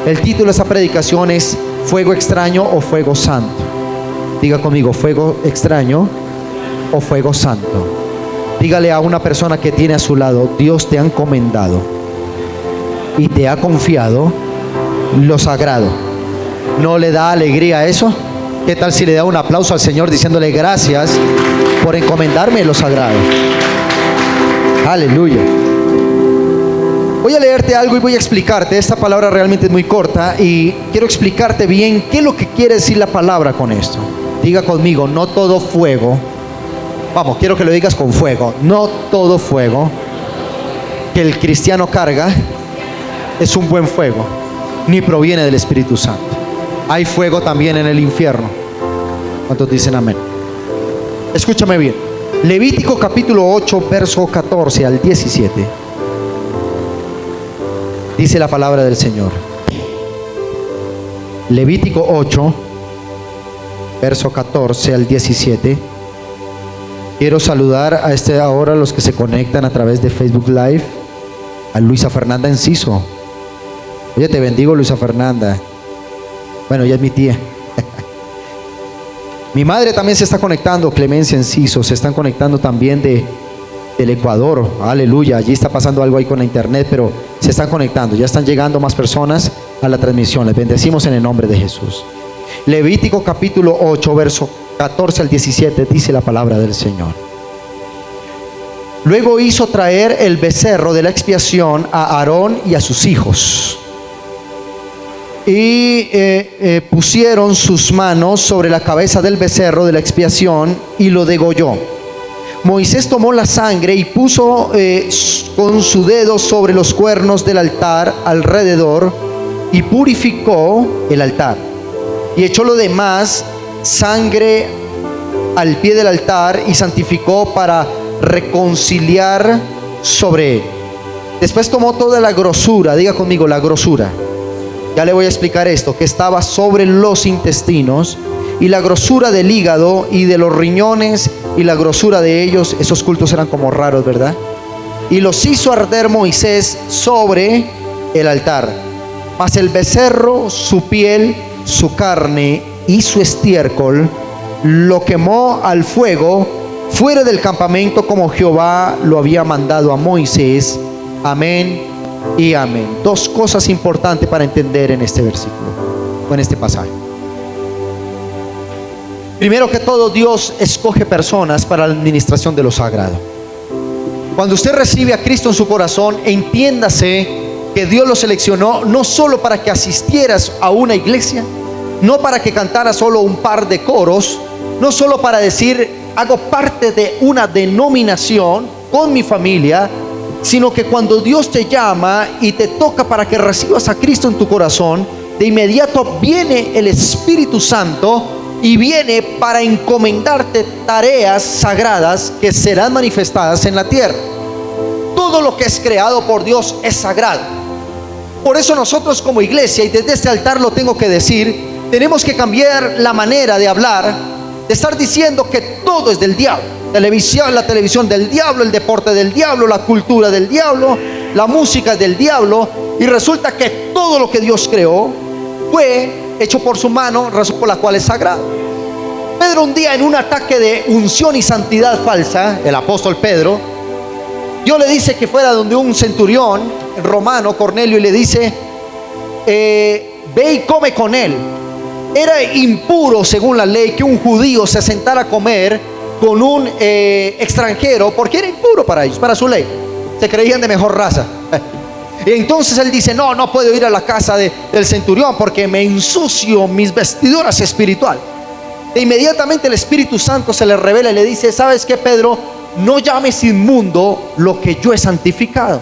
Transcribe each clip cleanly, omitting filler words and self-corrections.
El título de esta predicación es ¿fuego extraño o fuego santo? Diga conmigo, ¿fuego extraño o fuego santo? Dígale a una persona que tiene a su lado: Dios te ha encomendado y te ha confiado lo sagrado. ¿No le da alegría eso? ¿Qué tal si le da un aplauso al Señor diciéndole gracias por encomendarme lo sagrado? Aleluya. Voy a leerte algo y voy a explicarte. Esta palabra realmente es muy corta y quiero explicarte bien qué es lo que quiere decir la palabra con esto. Diga conmigo, no todo fuego, vamos, quiero que lo digas con fuego, no todo fuego que el cristiano carga es un buen fuego, ni proviene del Espíritu Santo. Hay fuego también en el infierno. ¿Cuántos dicen amén? Escúchame bien. Levítico capítulo 8, verso 14 al 17. Dice la palabra del Señor. Levítico 8, verso 14 al 17. Quiero saludar a ahora los que se conectan a través de Facebook Live. A Luisa Fernanda Enciso. Oye, te bendigo, Luisa Fernanda. Bueno, ella es mi tía. Mi madre también se está conectando, Clemencia Enciso. Se están conectando también del Ecuador. Aleluya, allí está pasando algo ahí con la internet, pero se están conectando. Ya están llegando más personas a la transmisión. Les bendecimos en el nombre de Jesús. Levítico capítulo 8, verso 14 al 17, dice la palabra del Señor. Luego hizo traer el becerro de la expiación a Aarón y a sus hijos. Y pusieron sus manos sobre la cabeza del becerro de la expiación y lo degolló. Moisés tomó la sangre y puso con su dedo sobre los cuernos del altar alrededor y purificó el altar. Y echó lo demás sangre al pie del altar y santificó para reconciliar sobre él. Después tomó toda la grosura, diga conmigo la grosura. Ya le voy a explicar esto, que estaba sobre los intestinos y la grosura del hígado y de los riñones y la grosura de ellos. Esos cultos eran como raros, ¿verdad? Y los hizo arder Moisés sobre el altar. Mas el becerro, su piel, su carne y su estiércol lo quemó al fuego fuera del campamento, como Jehová lo había mandado a Moisés. Amén y amén. Dos cosas importantes para entender en este versículo o en este pasaje. Primero que todo, Dios escoge personas para la administración de lo sagrado. Cuando usted recibe a Cristo en su corazón, entiéndase que Dios lo seleccionó no solo para que asistieras a una iglesia, no para que cantaras solo un par de coros, no solo para decir hago parte de una denominación con mi familia, sino que cuando Dios te llama y te toca para que recibas a Cristo en tu corazón, de inmediato viene el Espíritu Santo y viene para encomendarte tareas sagradas que serán manifestadas en la tierra. Todo lo que es creado por Dios es sagrado. Por eso nosotros como iglesia, y desde este altar lo tengo que decir, tenemos que cambiar la manera de hablar, de estar diciendo que todo es del diablo. La televisión del diablo, el deporte del diablo, la cultura del diablo, la música del diablo. Y resulta que todo lo que Dios creó fue hecho por su mano, razón por la cual es sagrado. Pedro un día, en un ataque de unción y santidad falsa, el apóstol Pedro, Dios le dice que fuera donde un centurión romano, Cornelio, y le dice ve y come con él. Era impuro según la ley que un judío se sentara a comer con un extranjero, porque era impuro para ellos, para su ley. Se creían de mejor raza. Y entonces él dice, no puedo ir a la casa del centurión porque me ensucio mis vestiduras espirituales. E inmediatamente el Espíritu Santo se le revela y le dice, ¿sabes qué, Pedro? No llames inmundo lo que yo he santificado.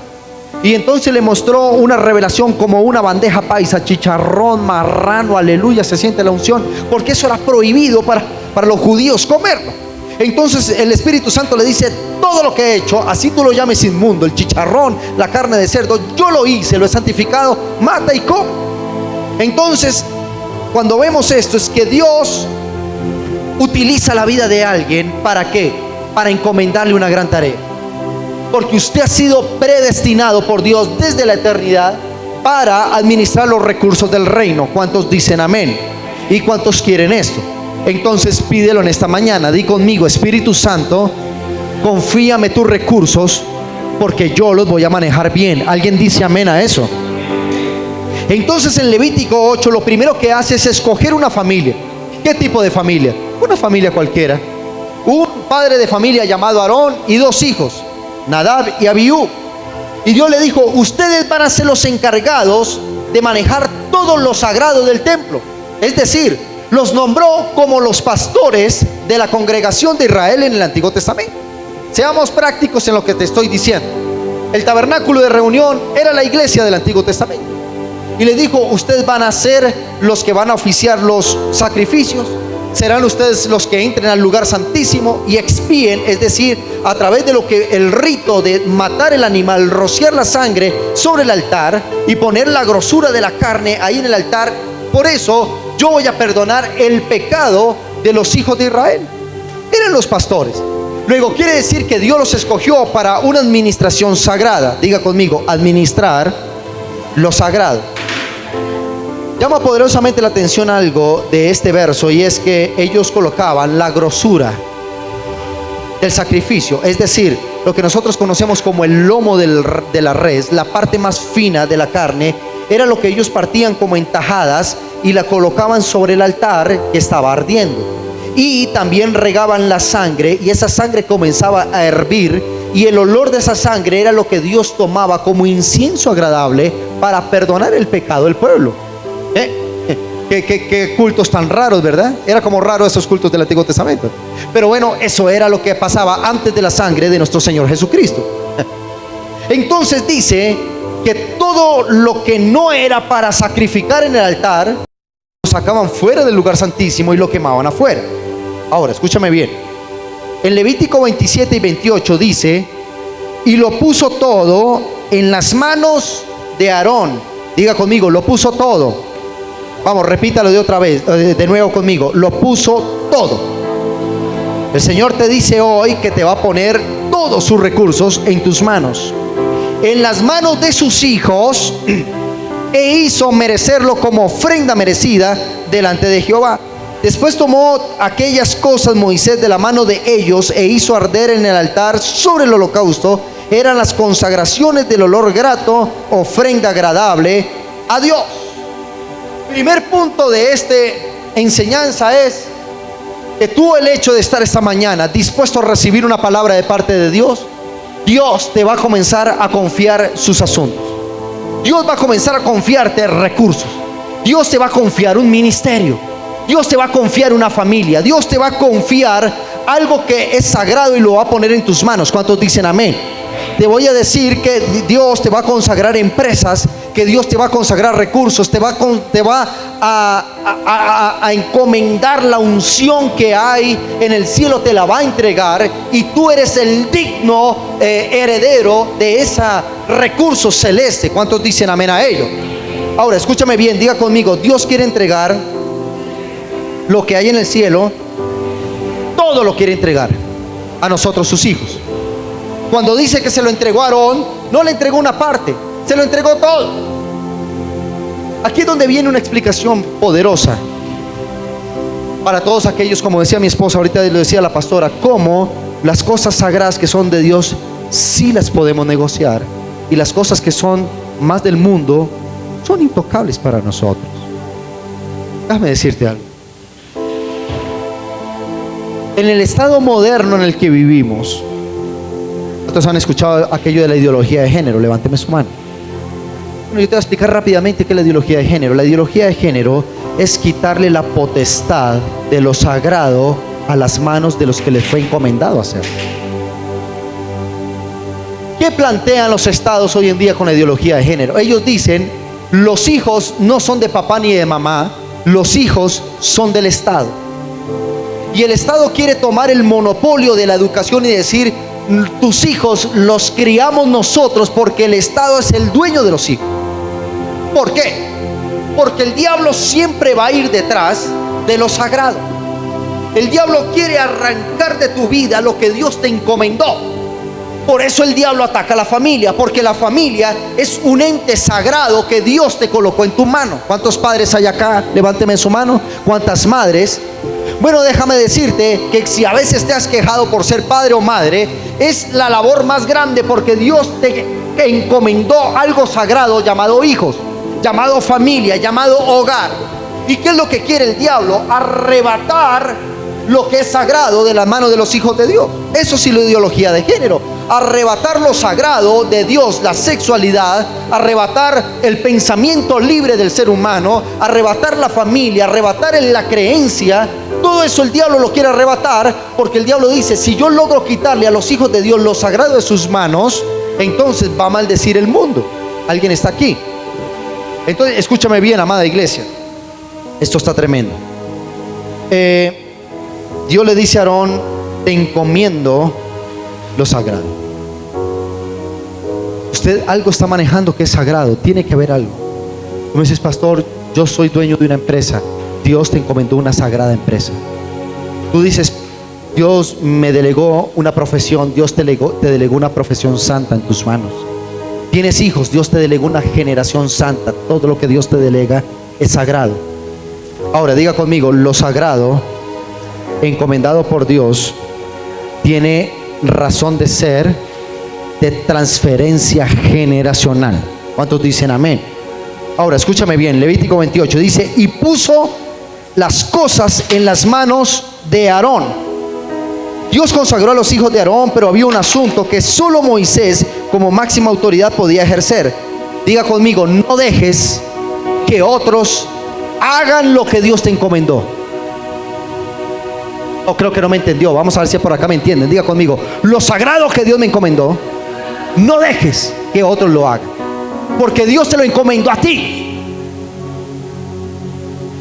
Y entonces le mostró una revelación como una bandeja paisa, chicharrón, marrano, aleluya, se siente la unción, porque eso era prohibido para los judíos comerlo. Entonces el Espíritu Santo le dice, todo lo que he hecho, así tú lo llames inmundo, el chicharrón, la carne de cerdo, yo lo hice, lo he santificado, mata y come. Entonces, cuando vemos esto, es que Dios utiliza la vida de alguien, ¿para qué? Para encomendarle una gran tarea. Porque usted ha sido predestinado por Dios desde la eternidad para administrar los recursos del reino. ¿Cuántos dicen amén? ¿Y cuántos quieren esto? Entonces pídelo en esta mañana. Di conmigo: Espíritu Santo, confíame tus recursos, porque yo los voy a manejar bien. ¿Alguien dice amén a eso? Entonces en Levítico 8 lo primero que hace es escoger una familia. ¿Qué tipo de familia? Una familia cualquiera. Un padre de familia llamado Aarón y 2 hijos, Nadab y Abiú. Y Dios le dijo: ustedes van a ser los encargados de manejar todo lo sagrado del templo. Es decir, los nombró como los pastores de la congregación de Israel en el Antiguo Testamento. Seamos prácticos en lo que te estoy diciendo. El tabernáculo de reunión era la iglesia del Antiguo Testamento. Y le dijo: ustedes van a ser los que van a oficiar los sacrificios. Serán ustedes los que entren al lugar santísimo y expíen, es decir, a través de lo que el rito de matar el animal, rociar la sangre sobre el altar y poner la grosura de la carne ahí en el altar. Por eso yo voy a perdonar el pecado de los hijos de Israel. Eran los pastores. Luego quiere decir que Dios los escogió para una administración sagrada. Diga conmigo: administrar lo sagrado. Llama poderosamente la atención algo de este verso, y es que ellos colocaban la grosura del sacrificio, es decir, lo que nosotros conocemos como el lomo de la res, la parte más fina de la carne, era lo que ellos partían como en tajadas y la colocaban sobre el altar que estaba ardiendo. Y también regaban la sangre, y esa sangre comenzaba a hervir, y el olor de esa sangre era lo que Dios tomaba como incienso agradable para perdonar el pecado del pueblo. Qué cultos tan raros, ¿verdad? Era como raro esos cultos del Antiguo Testamento. Pero bueno, eso era lo que pasaba antes de la sangre de nuestro Señor Jesucristo. Entonces dice que todo lo que no era para sacrificar en el altar, lo sacaban fuera del lugar santísimo y lo quemaban afuera. Ahora, escúchame bien. En Levítico 27 y 28 dice: y lo puso todo en las manos de Aarón. Diga conmigo: lo puso todo. Vamos, repítalo de nuevo conmigo: lo puso todo. El Señor te dice hoy que te va a poner todos sus recursos en tus manos, en las manos de sus hijos, e hizo merecerlo como ofrenda merecida delante de Jehová. Después tomó aquellas cosas Moisés de la mano de ellos e hizo arder en el altar sobre el holocausto. Eran las consagraciones del olor grato, ofrenda agradable a Dios. Primer punto de esta enseñanza es que tú, el hecho de estar esta mañana dispuesto a recibir una palabra de parte de Dios, Dios te va a comenzar a confiar sus asuntos. Dios va a comenzar a confiarte recursos. Dios te va a confiar un ministerio. Dios te va a confiar una familia. Dios te va a confiar algo que es sagrado y lo va a poner en tus manos. ¿Cuántos dicen amén? Te voy a decir que Dios te va a consagrar empresas, que Dios te va a consagrar recursos, te va a encomendar la unción que hay en el cielo, te la va a entregar, y tú eres el digno heredero de ese recurso celeste. ¿Cuántos dicen amén a ello? Ahora, escúchame bien, diga conmigo: Dios quiere entregar lo que hay en el cielo, todo lo quiere entregar a nosotros, sus hijos. Cuando dice que se lo entregó a Aarón, no le entregó una parte, se lo entregó todo. Aquí es donde viene una explicación poderosa para todos aquellos, como decía mi esposa ahorita, lo decía la pastora, cómo las cosas sagradas que son de Dios sí las podemos negociar, y las cosas que son más del mundo son intocables para nosotros. Déjame decirte algo. En el estado moderno en el que vivimos, ¿cuántos han escuchado aquello de la ideología de género? Levánteme su mano. Bueno, yo te voy a explicar rápidamente qué es la ideología de género. La ideología de género es quitarle la potestad de lo sagrado a las manos de los que les fue encomendado hacer. ¿Qué plantean los estados hoy en día con la ideología de género? Ellos dicen: los hijos no son de papá ni de mamá, los hijos son del Estado. Y el Estado quiere tomar el monopolio de la educación y decir: tus hijos los criamos nosotros, porque el Estado es el dueño de los hijos. ¿Por qué? Porque el diablo siempre va a ir detrás de lo sagrado. El diablo quiere arrancar de tu vida lo que Dios te encomendó. Por eso el diablo ataca a la familia, porque la familia es un ente sagrado que Dios te colocó en tu mano. ¿Cuántos padres hay acá? Levánteme su mano. ¿Cuántas madres? Bueno, déjame decirte que si a veces te has quejado por ser padre o madre, es la labor más grande, porque Dios te encomendó algo sagrado llamado hijos, llamado familia, llamado hogar. ¿Y qué es lo que quiere el diablo? Arrebatar lo que es sagrado de la mano de los hijos de Dios. Eso sí, la ideología de género. Arrebatar lo sagrado de Dios, la sexualidad, arrebatar el pensamiento libre del ser humano, arrebatar la familia, arrebatar la creencia. Todo eso el diablo lo quiere arrebatar, porque el diablo dice: si yo logro quitarle a los hijos de Dios lo sagrado de sus manos, entonces va a maldecir el mundo. ¿Alguien está aquí? Entonces, escúchame bien, amada iglesia. Esto está tremendo. Dios le dice a Aarón: te encomiendo lo sagrado. Usted algo está manejando que es sagrado, tiene que haber algo. Como dices: pastor, yo soy dueño de una empresa. Dios te encomendó una sagrada empresa. Tú dices: Dios me delegó una profesión. Dios te delegó una profesión santa en tus manos. Tienes hijos, Dios te delegó una generación santa. Todo lo que Dios te delega es sagrado. Ahora diga conmigo: lo sagrado encomendado por Dios tiene razón de ser de transferencia generacional. ¿Cuántos dicen amén? Ahora escúchame bien, Levítico 28 dice: y puso las cosas en las manos de Aarón. Dios consagró a los hijos de Aarón, pero había un asunto que solo Moisés como máxima autoridad podía ejercer. Diga conmigo: no dejes que otros hagan lo que Dios te encomendó. Oh, creo que no me entendió. Vamos a ver si por acá me entienden. Diga conmigo: lo sagrado que Dios me encomendó, no dejes que otros lo hagan, porque Dios te lo encomendó a ti.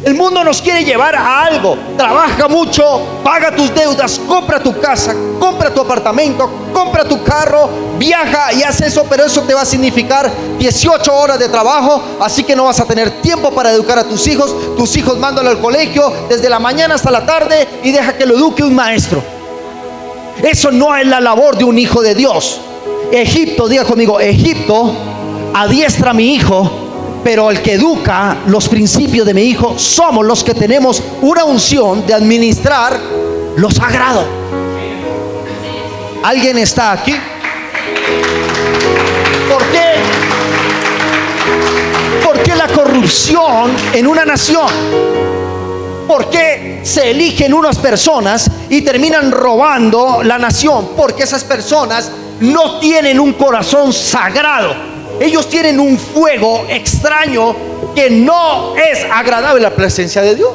El mundo nos quiere llevar a algo. Trabaja mucho, paga tus deudas, compra tu casa, compra tu apartamento, compra tu carro, viaja y haz eso, pero eso te va a significar 18 horas de trabajo, así que no vas a tener tiempo para educar a tus hijos. Tus hijos mándalo al colegio desde la mañana hasta la tarde y deja que lo eduque un maestro. Eso no es la labor de un hijo de Dios. Egipto, diga conmigo: Egipto adiestra a mi hijo, pero el que educa los principios de mi hijo somos los que tenemos una unción de administrar lo sagrado. ¿Alguien está aquí? ¿Por qué? ¿Por qué la corrupción en una nación? ¿Por qué se eligen unas personas y terminan robando la nación? Porque esas personas no tienen un corazón sagrado. Ellos tienen un fuego extraño que no es agradable a la presencia de Dios.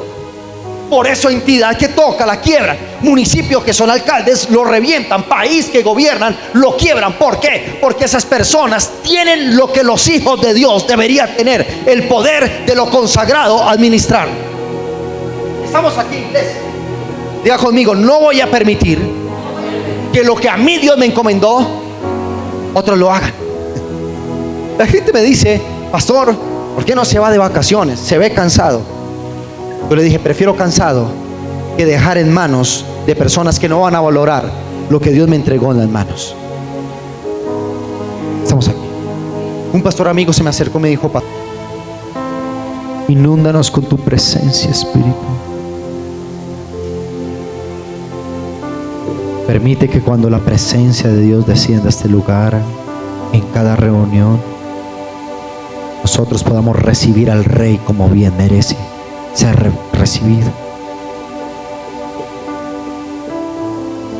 Por eso entidad que toca la quiebra, municipios que son alcaldes lo revientan, país que gobiernan lo quiebran. ¿Por qué? Porque esas personas tienen lo que los hijos de Dios deberían tener: el poder de lo consagrado administrar. Estamos aquí, iglesia. Diga conmigo: no voy a permitir que lo que a mí Dios me encomendó otros lo hagan. La gente me dice: pastor, ¿por qué no se va de vacaciones? Se ve cansado. Yo le dije: prefiero cansado que dejar en manos de personas que no van a valorar lo que Dios me entregó en las manos. Estamos aquí. Un pastor amigo se me acercó y me dijo: inúndanos con tu presencia, Espíritu. Permite que cuando la presencia de Dios descienda a este lugar, en cada reunión, nosotros podamos recibir al Rey como bien merece ser recibido.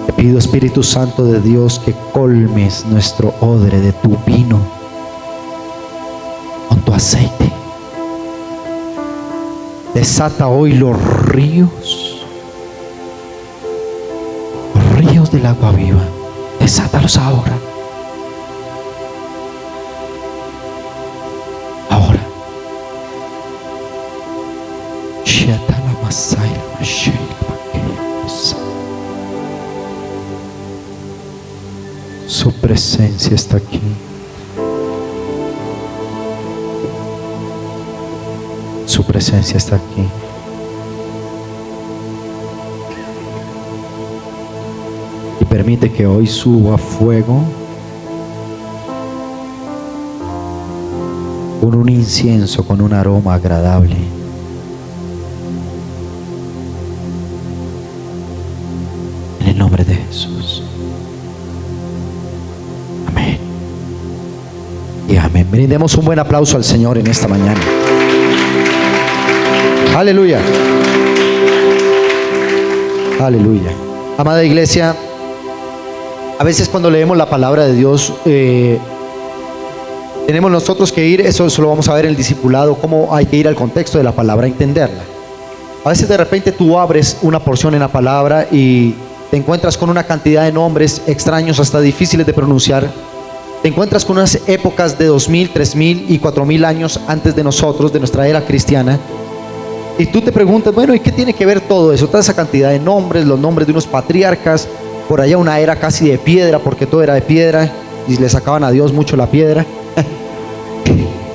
Te pido, Espíritu Santo de Dios, que colmes nuestro odre de tu vino con tu aceite. Desata hoy los ríos del agua viva. Desátalos ahora. Su presencia está aquí. Su presencia está aquí. Y permite que hoy suba fuego con un incienso, con un aroma agradable. En el nombre de Jesús. Amén. Y amén. Brindemos un buen aplauso al Señor en esta mañana. Aleluya. Aleluya. Amada iglesia, a veces cuando leemos la palabra de Dios, tenemos nosotros que ir, eso lo vamos a ver en el discipulado, cómo hay que ir al contexto de la palabra, entenderla. A veces de repente tú abres una porción en la palabra y te encuentras con una cantidad de nombres extraños, hasta difíciles de pronunciar. Te encuentras con unas épocas de 2000, 3000 y 4000 años antes de nosotros, de nuestra era cristiana. Y tú te preguntas, bueno, ¿y qué tiene que ver todo eso? Toda esa cantidad de nombres, los nombres de unos patriarcas, por allá una era casi de piedra, porque todo era de piedra y le sacaban a Dios mucho la piedra.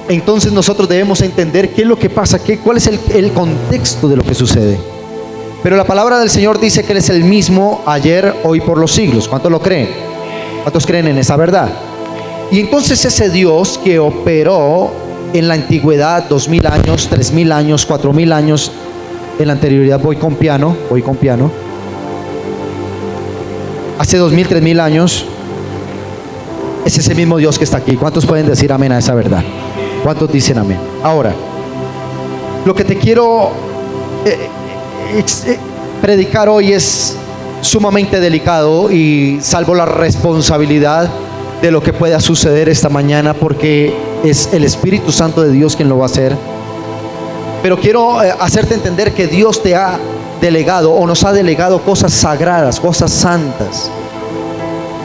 Entonces nosotros debemos entender qué es lo que pasa, cuál es el contexto de lo que sucede. Pero la palabra del Señor dice que Él es el mismo ayer, hoy, por los siglos. ¿Cuántos lo creen? ¿Cuántos creen en esa verdad? Y entonces ese Dios que operó en la antigüedad 2000 años, 3000 años, 4000 años, en la anterioridad voy con piano. Hace 2000, 3000 años, es ese mismo Dios que está aquí. ¿Cuántos pueden decir amén a esa verdad? ¿Cuántos dicen amén? Ahora, lo que te quiero predicar hoy es sumamente delicado y salvo la responsabilidad de lo que pueda suceder esta mañana, porque es el Espíritu Santo de Dios quien lo va a hacer. Pero quiero hacerte entender que Dios te ha delegado o nos ha delegado cosas sagradas, cosas santas.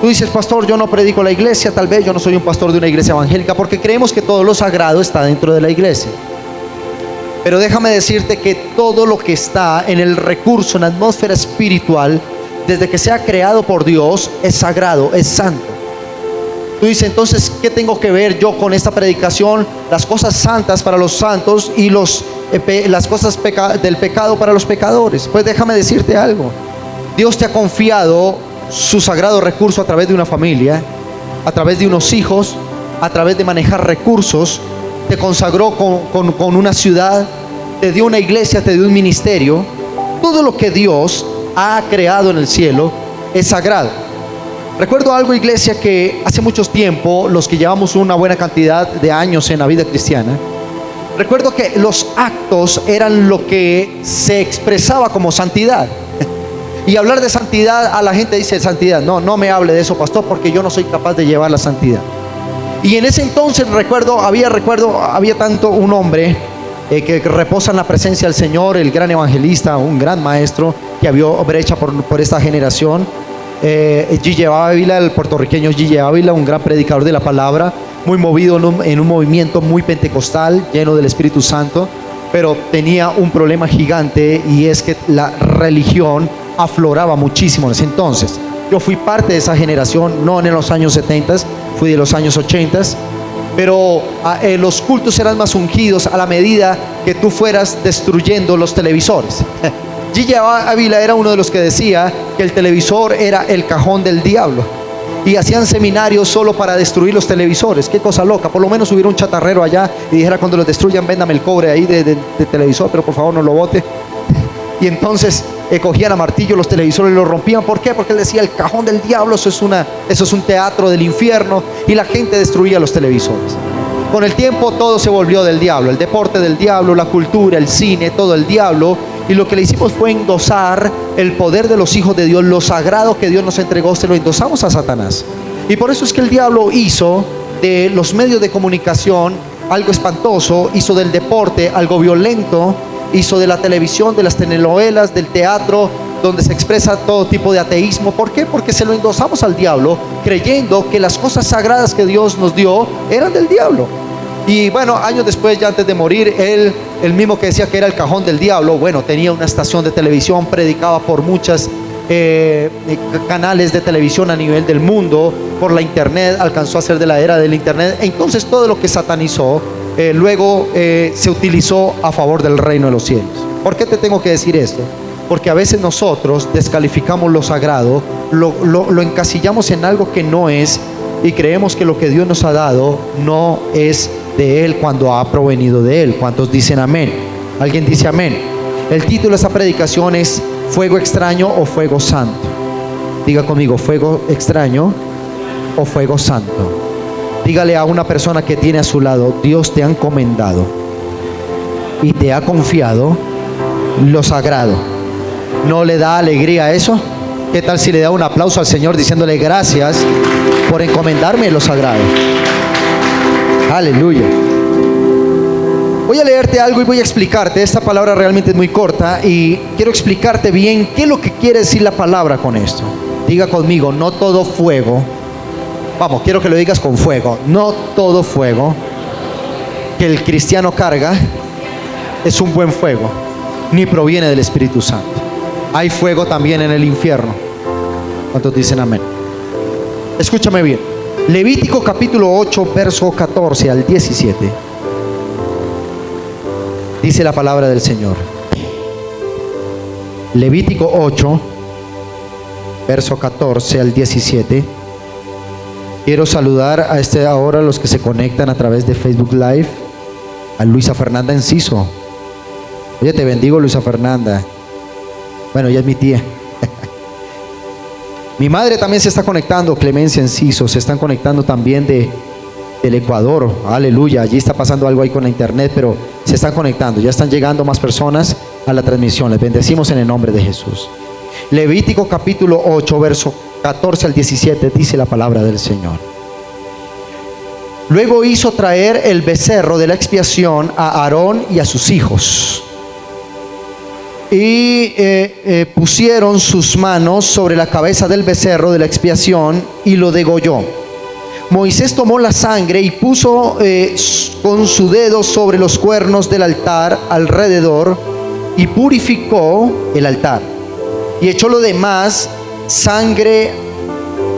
Tú dices, pastor, yo no predico la iglesia, tal vez yo no soy un pastor de una iglesia evangélica, porque creemos que todo lo sagrado está dentro de la iglesia. Pero déjame decirte que todo lo que está en el recurso, en la atmósfera espiritual, desde que sea creado por Dios, es sagrado, es santo. Tú dices, entonces, ¿qué tengo que ver yo con esta predicación? Las cosas santas para los santos y las cosas del pecado para los pecadores. Pues déjame decirte algo. Dios te ha confiado su sagrado recurso a través de una familia, a través de unos hijos, a través de manejar recursos. Te consagró con una ciudad, te dio una iglesia, te dio un ministerio. Todo lo que Dios ha creado en el cielo es sagrado. Recuerdo algo, iglesia, que hace mucho tiempo, los que llevamos una buena cantidad de años en la vida cristiana, recuerdo que los actos eran lo que se expresaba como santidad. Y hablar de santidad, a la gente dice santidad, no me hable de eso, pastor, porque yo no soy capaz de llevar la santidad. Y en ese entonces había tanto un hombre que reposa en la presencia del Señor, el gran evangelista, un gran maestro que abrió brecha por esta generación. Gille Ávila, el puertorriqueño Gille Ávila, un gran predicador de la palabra, muy movido en un movimiento muy pentecostal, lleno del Espíritu Santo, pero tenía un problema gigante, y es que la religión afloraba muchísimo en ese entonces. Yo fui parte de esa generación, no en los años 70, fui de los años 80, pero los cultos eran más ungidos a la medida que tú fueras destruyendo los televisores. Gille Ávila era uno de los que decía que el televisor era el cajón del diablo, y hacían seminarios solo para destruir los televisores. Qué cosa loca. Por lo menos hubiera un chatarrero allá y dijera, cuando los destruyan, véndame el cobre ahí de televisor, pero por favor no lo bote. Y entonces cogían a martillo los televisores y los rompían. ¿Por qué? Porque él decía, el cajón del diablo, eso es un teatro del infierno, y la gente destruía los televisores. Con el tiempo todo se volvió del diablo, el deporte del diablo, la cultura, el cine, todo el diablo. Y lo que le hicimos fue endosar el poder de los hijos de Dios, lo sagrado que Dios nos entregó, se lo endosamos a Satanás. Y por eso es que el diablo hizo de los medios de comunicación algo espantoso, hizo del deporte algo violento, hizo de la televisión, de las telenovelas, del teatro, donde se expresa todo tipo de ateísmo. ¿Por qué? Porque se lo endosamos al diablo, creyendo que las cosas sagradas que Dios nos dio eran del diablo. Y bueno, años después, ya antes de morir, él, el mismo que decía que era el cajón del diablo, bueno, tenía una estación de televisión, predicaba por muchas canales de televisión a nivel del mundo, por la internet, alcanzó a ser de la era del internet. Entonces todo lo que satanizó luego se utilizó a favor del reino de los cielos. ¿Por qué te tengo que decir esto? Porque a veces nosotros descalificamos lo sagrado, lo encasillamos en algo que no es, y creemos que lo que Dios nos ha dado no es de Él cuando ha provenido de Él. ¿Cuántos dicen amén? ¿Alguien dice amén? El título de esta predicación es ¿fuego extraño o fuego santo? Diga conmigo, ¿fuego extraño o fuego santo? Dígale a una persona que tiene a su lado: Dios te ha encomendado y te ha confiado lo sagrado. ¿No le da alegría a eso? ¿Qué tal si le da un aplauso al Señor diciéndole gracias por encomendarme lo sagrado? Aleluya. Voy a leerte algo y voy a explicarte. Esta palabra realmente es muy corta y quiero explicarte bien qué es lo que quiere decir la palabra con esto. Diga conmigo, no todo fuego. Vamos, quiero que lo digas con fuego. No todo fuego que el cristiano carga es un buen fuego, ni proviene del Espíritu Santo. Hay fuego también en el infierno. ¿Cuántos dicen amén? Escúchame bien. Levítico capítulo 8, verso 14 al 17. Dice la palabra del Señor. Levítico 8, verso 14 al 17. Quiero saludar a ahora los que se conectan a través de Facebook Live. A Luisa Fernanda Enciso. Oye, te bendigo, Luisa Fernanda. Bueno, ella es mi tía. Mi madre también se está conectando, Clemencia Enciso. Se están conectando también del Ecuador. Aleluya, allí está pasando algo ahí con la internet, pero se están conectando. Ya están llegando más personas a la transmisión. Les bendecimos en el nombre de Jesús. Levítico capítulo 8, verso 14 al 17, dice la palabra del Señor. Luego hizo traer el becerro de la expiación a Aarón y a sus hijos. Y pusieron sus manos sobre la cabeza del becerro de la expiación y lo degolló. Moisés tomó la sangre y puso con su dedo sobre los cuernos del altar alrededor y purificó el altar. Y echó lo demás sangre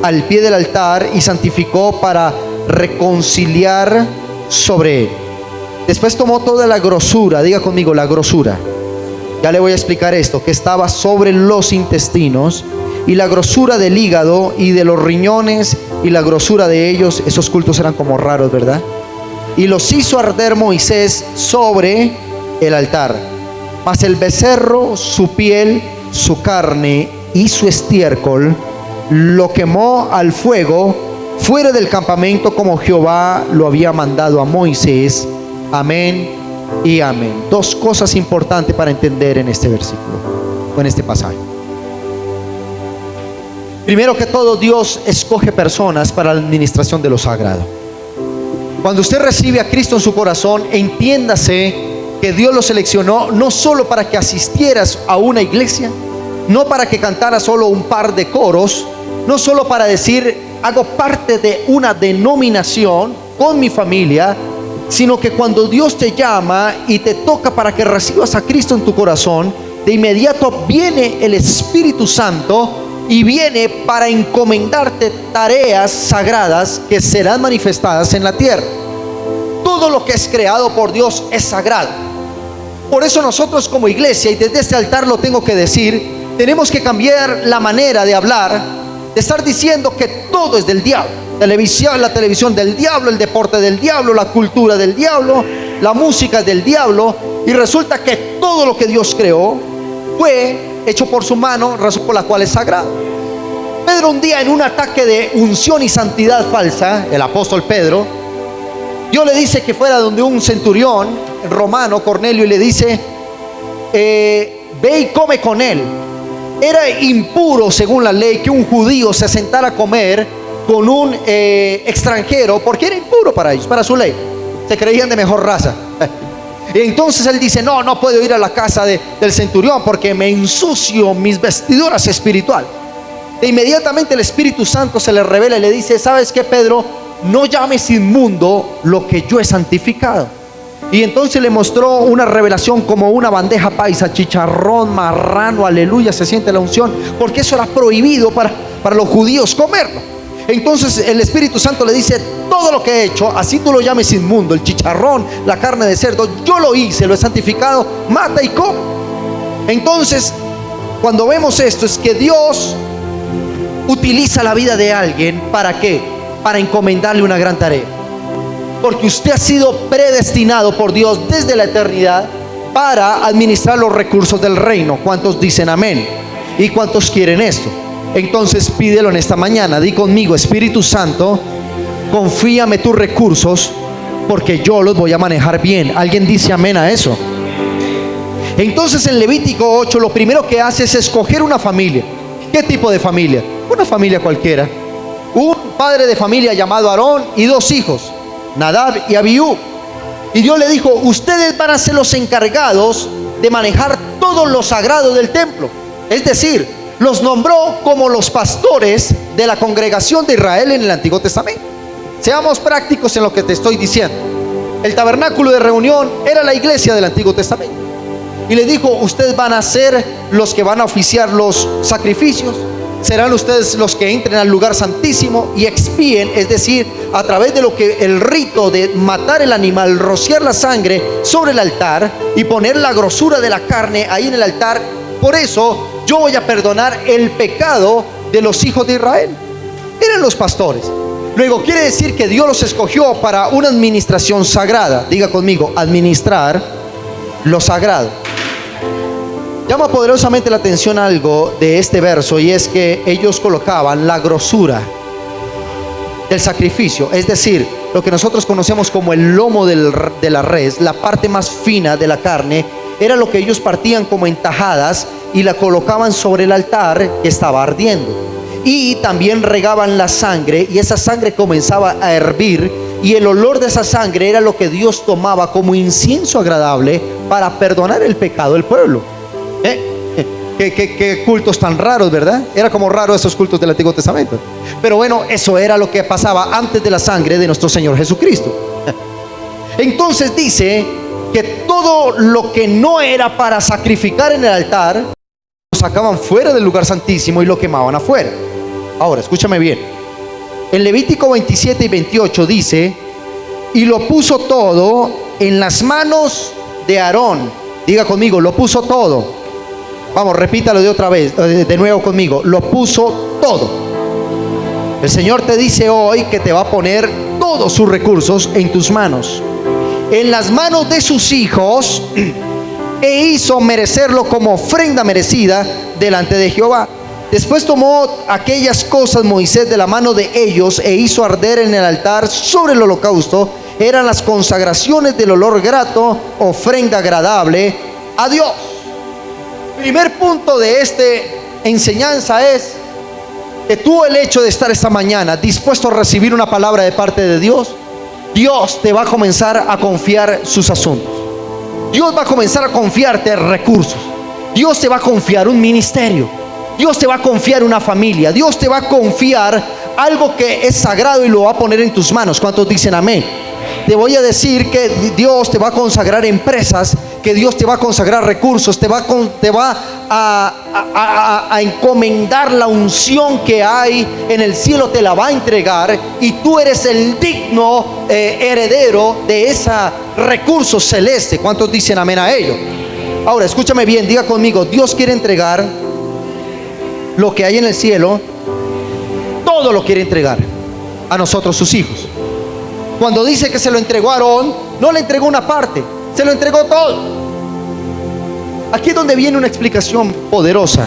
al pie del altar y santificó para reconciliar sobre él. Después tomó toda la grosura, diga conmigo, la grosura. Ya le voy a explicar esto, que estaba sobre los intestinos y la grosura del hígado y de los riñones y la grosura de ellos. Esos cultos eran como raros, ¿verdad? Y los hizo arder Moisés sobre el altar. Mas el becerro, su piel, su carne y su estiércol lo quemó al fuego fuera del campamento, como Jehová lo había mandado a Moisés. Amén y amén. Dos cosas importantes para entender en este versículo o en este pasaje. Primero que todo, Dios escoge personas para la administración de lo sagrado. Cuando usted recibe a Cristo en su corazón, entiéndase que Dios lo seleccionó no solo para que asistieras a una iglesia, no para que cantaras solo un par de coros, no solo para decir hago parte de una denominación con mi familia, sino que cuando Dios te llama y te toca para que recibas a Cristo en tu corazón, de inmediato viene el Espíritu Santo y viene para encomendarte tareas sagradas que serán manifestadas en la tierra. Todo lo que es creado por Dios es sagrado. Por eso nosotros como iglesia, y desde este altar lo tengo que decir, tenemos que cambiar la manera de hablar, de estar diciendo que todo es del diablo. La televisión del diablo, el deporte del diablo, la cultura del diablo, la música del diablo. Y resulta que todo lo que Dios creó fue hecho por su mano, razón por la cual es sagrado. Pedro, un día en un ataque de unción y santidad falsa, el apóstol Pedro, Dios le dice que fuera donde un centurión romano, Cornelio, y le dice ve y come con él. Era impuro según la ley que un judío se sentara a comer con un extranjero, porque era impuro para ellos, para su ley. Se creían de mejor raza. Y entonces él dice, no puedo ir a la casa del centurión porque me ensucio mis vestiduras espirituales. E inmediatamente el Espíritu Santo se le revela y le dice, ¿sabes qué, Pedro? No llames inmundo lo que yo he santificado. Y entonces le mostró una revelación como una bandeja paisa, chicharrón, marrano, aleluya, se siente la unción, porque eso era prohibido para los judíos comerlo. Entonces el Espíritu Santo le dice, todo lo que he hecho, así tú lo llames inmundo, el chicharrón, la carne de cerdo, yo lo hice, lo he santificado, mata y come. Entonces, cuando vemos esto, es que Dios utiliza la vida de alguien, ¿para qué? Para encomendarle una gran tarea. porque usted ha sido predestinado por Dios desde la eternidad para administrar los recursos del reino. ¿Cuántos dicen amén? ¿Y cuántos quieren esto? Entonces pídelo en esta mañana. Di conmigo: Espíritu Santo, confíame tus recursos, porque yo los voy a manejar bien. ¿Alguien dice amén a eso? Entonces en Levítico 8 lo primero que hace es escoger una familia. ¿Qué tipo de familia? Una familia cualquiera. Un padre de familia llamado Aarón y 2 hijos, Nadab y Abiú. Y Dios le dijo: ustedes van a ser los encargados de manejar todo lo sagrado del templo. Es decir, los nombró como los pastores de la congregación de Israel en el Antiguo Testamento. Seamos prácticos en lo que te estoy diciendo. El tabernáculo de reunión era la iglesia del Antiguo Testamento. Y le dijo: ustedes van a ser los que van a oficiar los sacrificios. Serán ustedes los que entren al lugar santísimo y expíen, es decir, a través de lo que el rito de matar el animal, rociar la sangre sobre el altar y poner la grosura de la carne ahí en el altar. Por eso yo voy a perdonar el pecado de los hijos de Israel. Eran los pastores. Luego quiere decir que Dios los escogió para una administración sagrada. Diga conmigo: administrar lo sagrado. Llama poderosamente la atención algo de este verso, y es que ellos colocaban la grosura del sacrificio, es decir, lo que nosotros conocemos como el lomo de la res, la parte más fina de la carne, era lo que ellos partían como en tajadas y la colocaban sobre el altar que estaba ardiendo. Y también regaban la sangre, y esa sangre comenzaba a hervir, y el olor de esa sangre era lo que Dios tomaba como incienso agradable para perdonar el pecado del pueblo. Qué cultos tan raros, ¿verdad? Era como raro esos cultos del Antiguo Testamento. Pero bueno, eso era lo que pasaba antes de la sangre de nuestro Señor Jesucristo. Entonces dice que todo lo que no era para sacrificar en el altar, lo sacaban fuera del lugar santísimo y lo quemaban afuera. Ahora, escúchame bien. En Levítico 27 y 28 dice: y lo puso todo en las manos de Aarón. Diga conmigo: lo puso todo. Vamos, repítalo de nuevo conmigo: lo puso todo. El Señor te dice hoy que te va a poner todos sus recursos en tus manos, en las manos de sus hijos, e hizo merecerlo como ofrenda merecida delante de Jehová. Después tomó aquellas cosas Moisés de la mano de ellos e hizo arder en el altar sobre el holocausto. Eran las consagraciones del olor grato, ofrenda agradable a Dios. Primer punto de esta enseñanza es que tú, el hecho de estar esta mañana dispuesto a recibir una palabra de parte de Dios, Dios te va a comenzar a confiar sus asuntos. Dios va a comenzar a confiarte recursos. Dios te va a confiar un ministerio. Dios te va a confiar una familia. Dios te va a confiar algo que es sagrado y lo va a poner en tus manos. ¿Cuántos dicen amén? Te voy a decir que Dios te va a consagrar empresas, que Dios te va a consagrar recursos, te va a encomendar la unción que hay en el cielo, te la va a entregar, y tú eres el digno heredero de ese recurso celeste. ¿Cuántos dicen amén a ello? Ahora, escúchame bien, diga conmigo: Dios quiere entregar lo que hay en el cielo, todo lo quiere entregar a nosotros, sus hijos. Cuando dice que se lo entregó a Aarón, no le entregó una parte, se lo entregó todo. Aquí es donde viene una explicación poderosa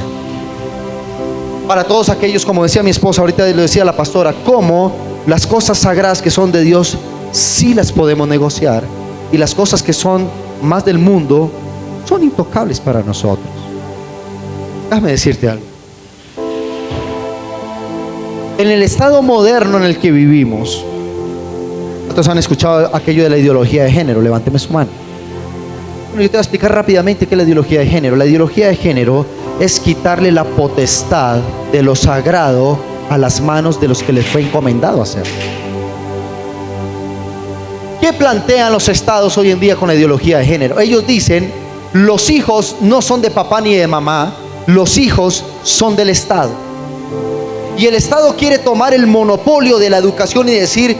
para todos aquellos, como decía mi esposa, ahorita lo decía la pastora, cómo las cosas sagradas que son de Dios sí las podemos negociar, y las cosas que son más del mundo son intocables para nosotros. Déjame decirte algo. En el estado moderno en el que vivimos, ¿cuántos han escuchado aquello de la ideología de género? Levánteme su mano. Bueno, yo te voy a explicar rápidamente qué es la ideología de género. La ideología de género es quitarle la potestad de lo sagrado a las manos de los que les fue encomendado hacer. ¿Qué plantean los estados hoy en día con la ideología de género? Ellos dicen: los hijos no son de papá ni de mamá, los hijos son del Estado. Y el Estado quiere tomar el monopolio de la educación y decir: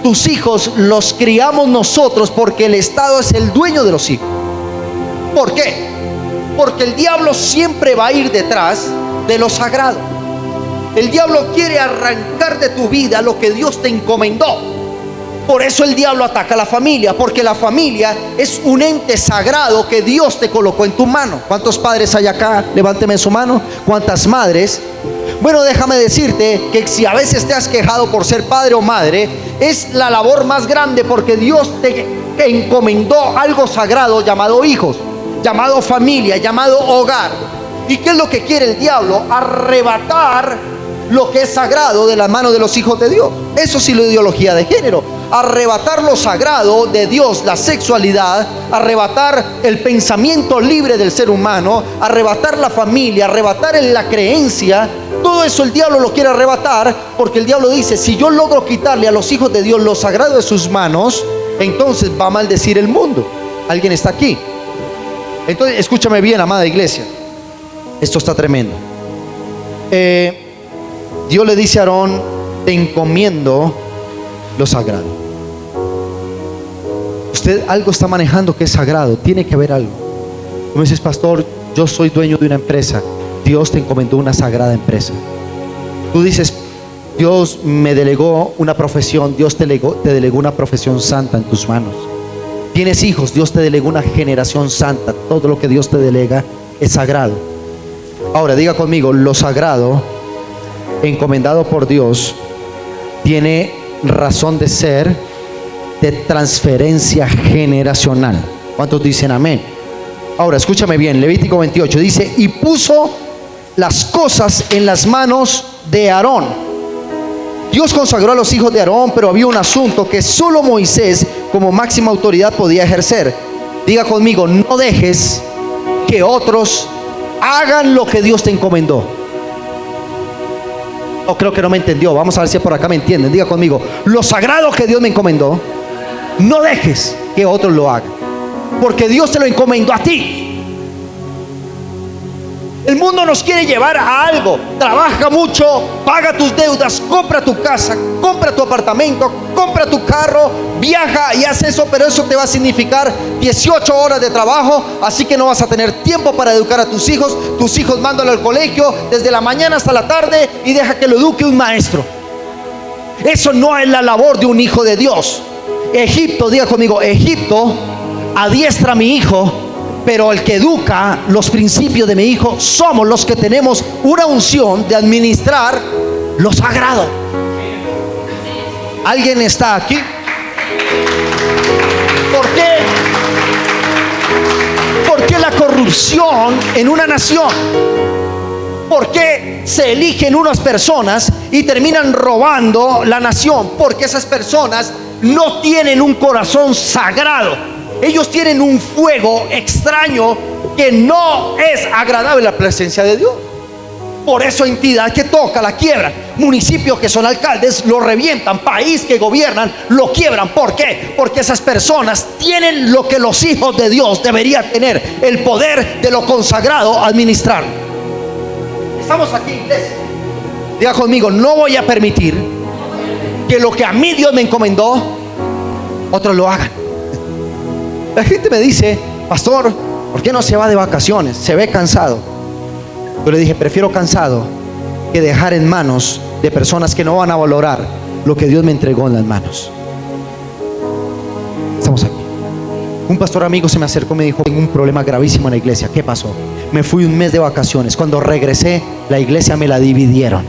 tus hijos los criamos nosotros, porque el Estado es el dueño de los hijos. ¿Por qué? Porque el diablo siempre va a ir detrás de lo sagrado. El diablo quiere arrancar de tu vida lo que Dios te encomendó. Por eso el diablo ataca a la familia, porque la familia es un ente sagrado que Dios te colocó en tu mano. ¿Cuántos padres hay acá? Levánteme su mano. ¿Cuántas madres? Bueno, déjame decirte que si a veces te has quejado por ser padre o madre, es la labor más grande, porque Dios te encomendó algo sagrado llamado hijos, llamado familia, llamado hogar. ¿Y qué es lo que quiere el diablo? Arrebatar lo que es sagrado de la mano de los hijos de Dios. Eso sí, la ideología de género. Arrebatar lo sagrado de Dios, la sexualidad, arrebatar el pensamiento libre del ser humano, arrebatar la familia, arrebatar la creencia. Todo eso el diablo lo quiere arrebatar, porque el diablo dice: si yo logro quitarle a los hijos de Dios lo sagrado de sus manos, entonces va a maldecir el mundo. ¿Alguien está aquí? Entonces, escúchame bien, amada iglesia. Esto está tremendo. Dios le dice a Aarón: te encomiendo lo sagrado. Usted algo está manejando que es sagrado, tiene que haber algo. Tú me dices: pastor, yo soy dueño de una empresa. Dios te encomendó una sagrada empresa. Tú dices: Dios me delegó una profesión. Dios te delegó una profesión santa en tus manos. Tienes hijos, Dios te delegó una generación santa. Todo lo que Dios te delega es sagrado. Ahora diga conmigo: lo sagrado encomendado por Dios tiene razón de ser de transferencia generacional. ¿Cuántos dicen amén? Ahora escúchame bien, Levítico 28 dice: y puso las cosas en las manos de Aarón. Dios consagró a los hijos de Aarón, pero había un asunto que solo Moisés como máxima autoridad podía ejercer. Diga conmigo: no dejes que otros hagan lo que Dios te encomendó. Oh, creo que no me entendió. Vamos a ver si por acá me entienden. Diga conmigo: lo sagrado que Dios me encomendó, no dejes que otros lo hagan, porque Dios te lo encomendó a ti. El mundo nos quiere llevar a algo. Trabaja mucho, paga tus deudas, compra tu casa, compra tu apartamento, compra tu carro, viaja y haz eso, pero eso te va a significar 18 horas de trabajo, así que no vas a tener tiempo para educar a tus hijos. Tus hijos mándalo al colegio desde la mañana hasta la tarde y deja que lo eduque un maestro. Eso no es la labor de un hijo de Dios. Egipto, diga conmigo: Egipto adiestra a mi hijo, pero el que educa los principios de mi hijo somos los que tenemos una unción de administrar lo sagrado. ¿Alguien está aquí? ¿Por qué? ¿Por qué la corrupción en una nación? ¿Por qué se eligen unas personas y terminan robando la nación? Porque esas personas no tienen un corazón sagrado. Ellos tienen un fuego extraño que no es agradable a la presencia de Dios. Por eso entidad que toca la quiebran, municipios que son alcaldes lo revientan, país que gobiernan lo quiebran. ¿Por qué? Porque esas personas tienen lo que los hijos de Dios deberían tener: el poder de lo consagrado administrar. Estamos aquí, iglesia. Diga conmigo: no voy a permitir que lo que a mí Dios me encomendó otros lo hagan. La gente me dice: pastor, ¿por qué no se va de vacaciones? Se ve cansado. Yo le dije: prefiero cansado que dejar en manos de personas que no van a valorar lo que Dios me entregó en las manos. Estamos aquí. Un pastor amigo se me acercó y me dijo: tengo un problema gravísimo en la iglesia. ¿Qué pasó? Me fui un mes de vacaciones. Cuando regresé, la iglesia me la dividieron.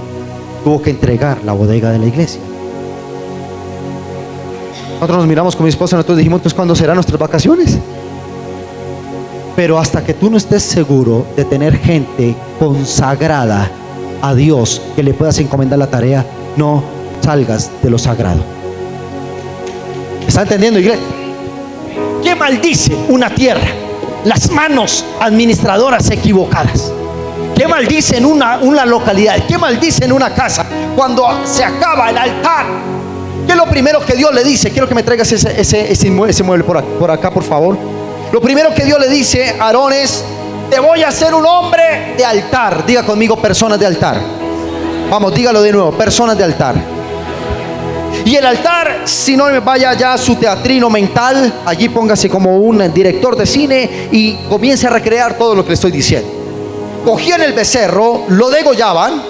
Tuvo que entregar la bodega de la iglesia. Nosotros nos miramos con mi esposa y nosotros dijimos: entonces, ¿cuándo serán nuestras vacaciones? Pero hasta que tú no estés seguro de tener gente consagrada a Dios, que le puedas encomendar la tarea, no salgas de lo sagrado. ¿Está entendiendo, iglesia? ¿Qué maldice una tierra? Las manos administradoras equivocadas. ¿Qué maldice en una localidad? ¿Qué maldice en una casa? Cuando se acaba el altar, ¿qué es lo primero que Dios le dice? Quiero que me traigas ese mueble por acá, por favor. Lo primero que Dios le dice a Aarón es: te voy a hacer un hombre de altar. Diga conmigo: personas de altar. Vamos, dígalo de nuevo: personas de altar. Y el altar, si no vaya ya a su teatrino mental, allí póngase como un director de cine y comience a recrear todo lo que le estoy diciendo. Cogían el becerro, lo degollaban,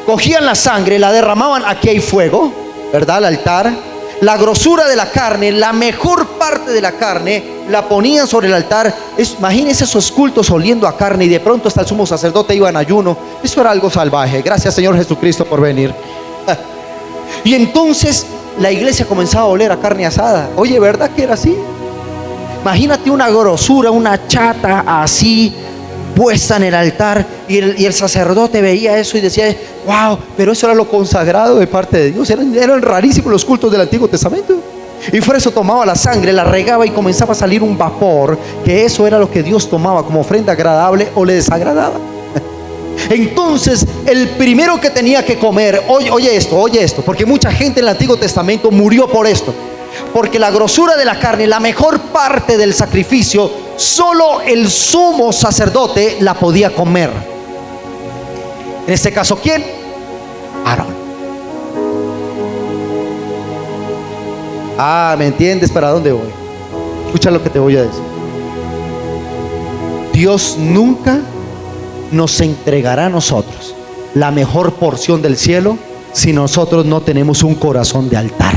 cogían la sangre, la derramaban. Aquí hay fuego, ¿verdad? El altar. la grosura de la carne, la mejor parte de la carne, la ponían sobre el altar. Imagínense esos cultos oliendo a carne, y de pronto hasta el sumo sacerdote iba en ayuno. Eso era algo salvaje. Gracias, Señor Jesucristo, por venir. Y entonces la iglesia comenzaba a oler a carne asada. Oye, ¿verdad que era así? Imagínate una grosura, una chata así puesta en el altar, y el sacerdote veía eso y decía: wow, pero eso era lo consagrado de parte de Dios. Eran rarísimos los cultos del Antiguo Testamento. Y por eso tomaba la sangre, la regaba y comenzaba a salir un vapor, que eso era lo que Dios tomaba como ofrenda agradable o le desagradaba. Entonces el primero que tenía que comer, oye esto, porque mucha gente en el Antiguo Testamento murió por esto, porque la grosura de la carne, la mejor parte del sacrificio, solo el sumo sacerdote la podía comer. En este caso, ¿quién? Aarón. ¿Me entiendes para dónde voy? Escucha lo que te voy a decir. Dios nunca nos entregará a nosotros la mejor porción del cielo si nosotros no tenemos un corazón de altar,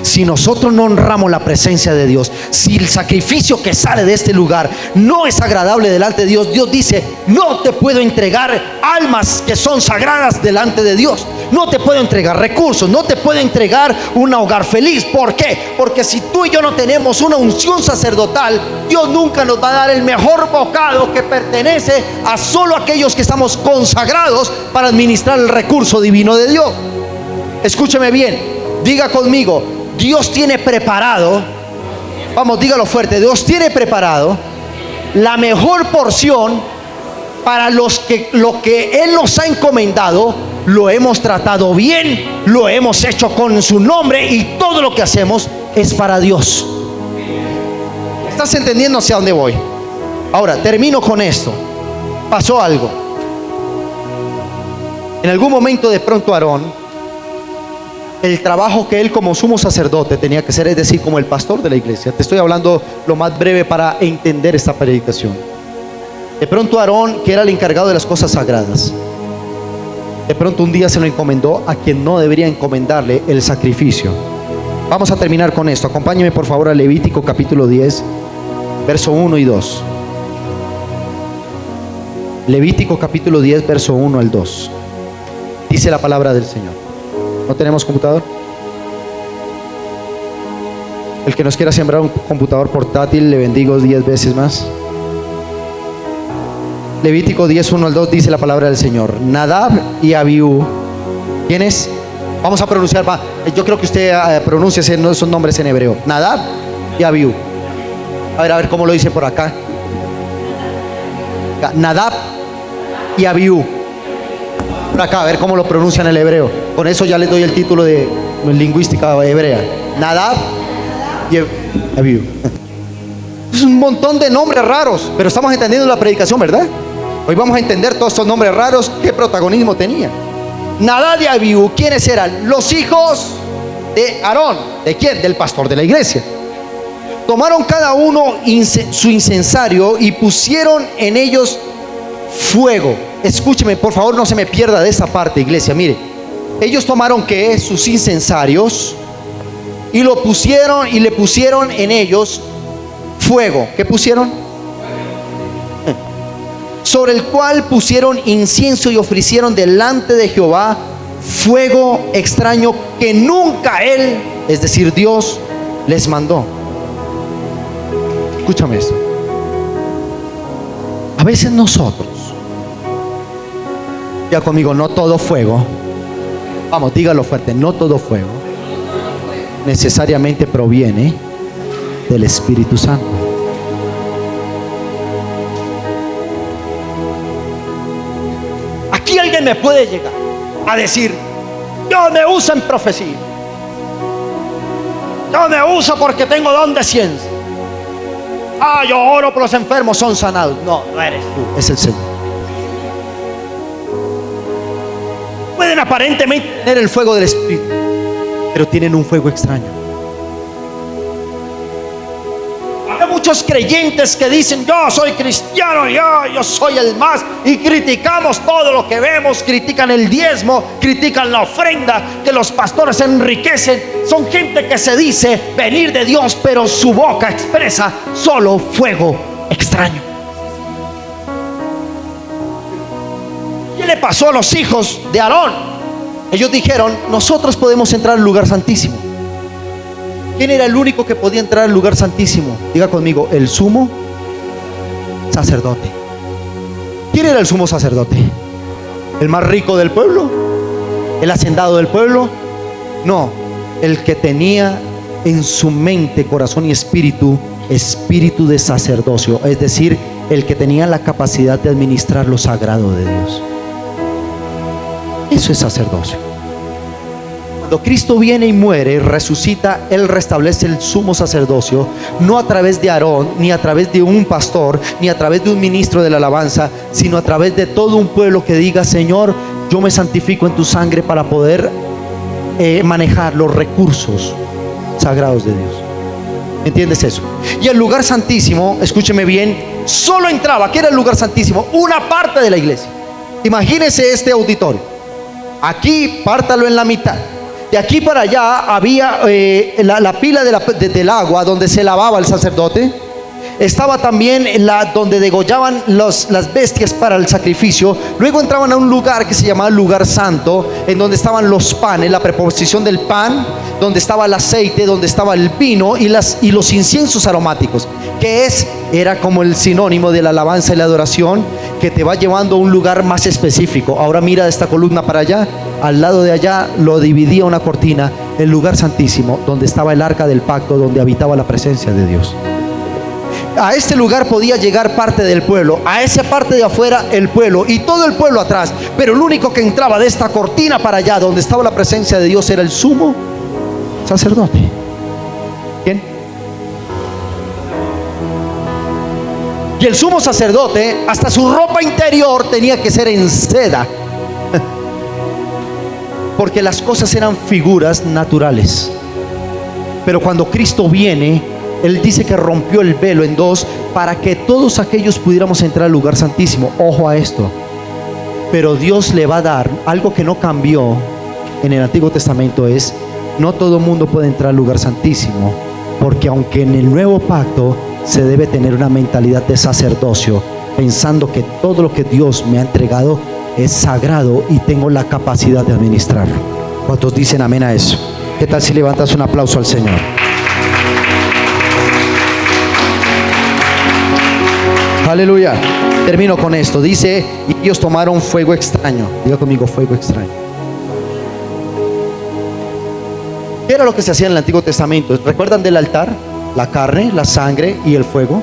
si nosotros no honramos la presencia de Dios, si el sacrificio que sale de este lugar no es agradable delante de Dios. Dios dice: no te puedo entregar almas que son sagradas delante de Dios, no te puedo entregar recursos, no te puedo entregar un hogar feliz. ¿Por qué? Porque si tú y yo no tenemos una unción sacerdotal, Dios nunca nos va a dar el mejor bocado, que pertenece a solo aquellos que estamos consagrados para administrar el recurso divino de Dios. Escúcheme bien, diga conmigo: Dios tiene preparado, vamos, dígalo fuerte, Dios tiene preparado la mejor porción para los que lo que Él nos ha encomendado lo hemos tratado bien, lo hemos hecho con su nombre, y todo lo que hacemos es para Dios. ¿Estás entendiendo hacia dónde voy? Ahora, termino con esto. Pasó algo. En algún momento, de pronto, Aarón, el trabajo que él como sumo sacerdote tenía que hacer, es decir, como el pastor de la iglesia, te estoy hablando lo más breve para entender esta predicación. De pronto Aarón, que era el encargado de las cosas sagradas, de pronto un día se lo encomendó a quien no debería encomendarle el sacrificio. Vamos a terminar con esto. Acompáñeme por favor a Levítico capítulo 10, verso 1 y 2. Levítico capítulo 10, verso 1 al 2. Dice la palabra del Señor. ¿No tenemos computador? El que nos quiera sembrar un computador portátil, le bendigo 10 veces más. Levítico 10, 1 al 2 dice la palabra del Señor. Nadab y Abiú. ¿Quiénes? Vamos a pronunciar. Yo creo que usted pronuncia esos nombres en hebreo. Nadab y Abiú. A ver cómo lo dice por acá. Nadab y Abiú. Por acá, a ver cómo lo pronuncian en el hebreo. Con eso ya les doy el título de lingüística hebrea. Nadab y Abiú. Es un montón de nombres raros, pero estamos entendiendo la predicación, ¿verdad? Hoy vamos a entender todos estos nombres raros, qué protagonismo tenían. Nadab y Abiú, ¿quiénes eran? Los hijos de Aarón. ¿De quién? Del pastor de la iglesia. Tomaron cada uno su incensario y pusieron en ellos fuego. Escúcheme, por favor, no se me pierda de esta parte, iglesia. Mire, ellos tomaron ¿qué? Sus incensarios y lo pusieron, y le pusieron en ellos fuego. ¿Qué pusieron? Sobre el cual pusieron incienso y ofrecieron delante de Jehová fuego extraño que nunca Él, es decir, Dios, les mandó. Escúchame esto. A veces nosotros, ya conmigo, no todo fuego, vamos, dígalo fuerte, no todo fuego necesariamente proviene del Espíritu Santo. Aquí alguien me puede llegar a decir: Dios me usa en profecía, Dios me usa porque tengo don de ciencia, yo oro por los enfermos, son sanados. No, no eres tú, es el Señor. Pueden aparentemente tener el fuego del Espíritu, pero tienen un fuego extraño. muchos creyentes que dicen: yo soy cristiano, yo soy el más, y criticamos todo lo que vemos, critican el diezmo, critican la ofrenda, que los pastores se enriquecen. Son gente que se dice venir de Dios, pero su boca expresa solo fuego extraño. ¿Qué le pasó a los hijos de Aarón? Ellos dijeron: nosotros podemos entrar al lugar santísimo. ¿Quién era el único que podía entrar al lugar santísimo? Diga conmigo: el sumo sacerdote. ¿Quién era el sumo sacerdote? ¿El más rico del pueblo? ¿El hacendado del pueblo? No, el que tenía en su mente, corazón y espíritu de sacerdocio, es decir, el que tenía la capacidad de administrar lo sagrado de Dios. Eso es sacerdocio. Cuando Cristo viene y muere y resucita, Él restablece el sumo sacerdocio, no a través de Aarón, ni a través de un pastor, ni a través de un ministro de la alabanza, sino a través de todo un pueblo que diga: Señor, yo me santifico en tu sangre para poder manejar los recursos sagrados de Dios. ¿Entiendes eso? Y el lugar santísimo, escúcheme bien, solo entraba, ¿qué era el lugar santísimo? Una parte de la iglesia. Imagínese este auditorio. Aquí pártalo en la mitad. De aquí para allá había la pila del agua donde se lavaba el sacerdote. Estaba también donde degollaban las bestias para el sacrificio. Luego entraban a un lugar que se llamaba el lugar santo, en donde estaban los panes, la preposición del pan, donde estaba el aceite, donde estaba el vino y los inciensos aromáticos, que era como el sinónimo de la alabanza y la adoración, que te va llevando a un lugar más específico. Ahora mira esta columna para allá. Al lado de allá lo dividía una cortina, el lugar santísimo, donde estaba el arca del pacto, donde habitaba la presencia de Dios. A este lugar podía llegar parte del pueblo, a esa parte de afuera el pueblo y todo el pueblo atrás, pero el único que entraba de esta cortina para allá, donde estaba la presencia de Dios, era el sumo sacerdote. ¿Quién? Y el sumo sacerdote, hasta su ropa interior tenía que ser en seda, porque las cosas eran figuras naturales. Pero cuando Cristo viene, Él dice que rompió el velo en dos para que todos aquellos pudiéramos entrar al lugar santísimo. Ojo a esto. Pero Dios le va a dar algo que no cambió en el Antiguo Testamento: es no todo mundo puede entrar al lugar santísimo, porque aunque en el nuevo pacto se debe tener una mentalidad de sacerdocio, pensando que todo lo que Dios me ha entregado es sagrado y tengo la capacidad de administrarlo. ¿Cuántos dicen amén a eso? ¿Qué tal si levantas un aplauso al Señor? Aleluya. Termino con esto. Dice: y ellos tomaron fuego extraño. Diga conmigo: fuego extraño. ¿Qué era lo que se hacía en el Antiguo Testamento? ¿Recuerdan del altar? La carne, la sangre y el fuego.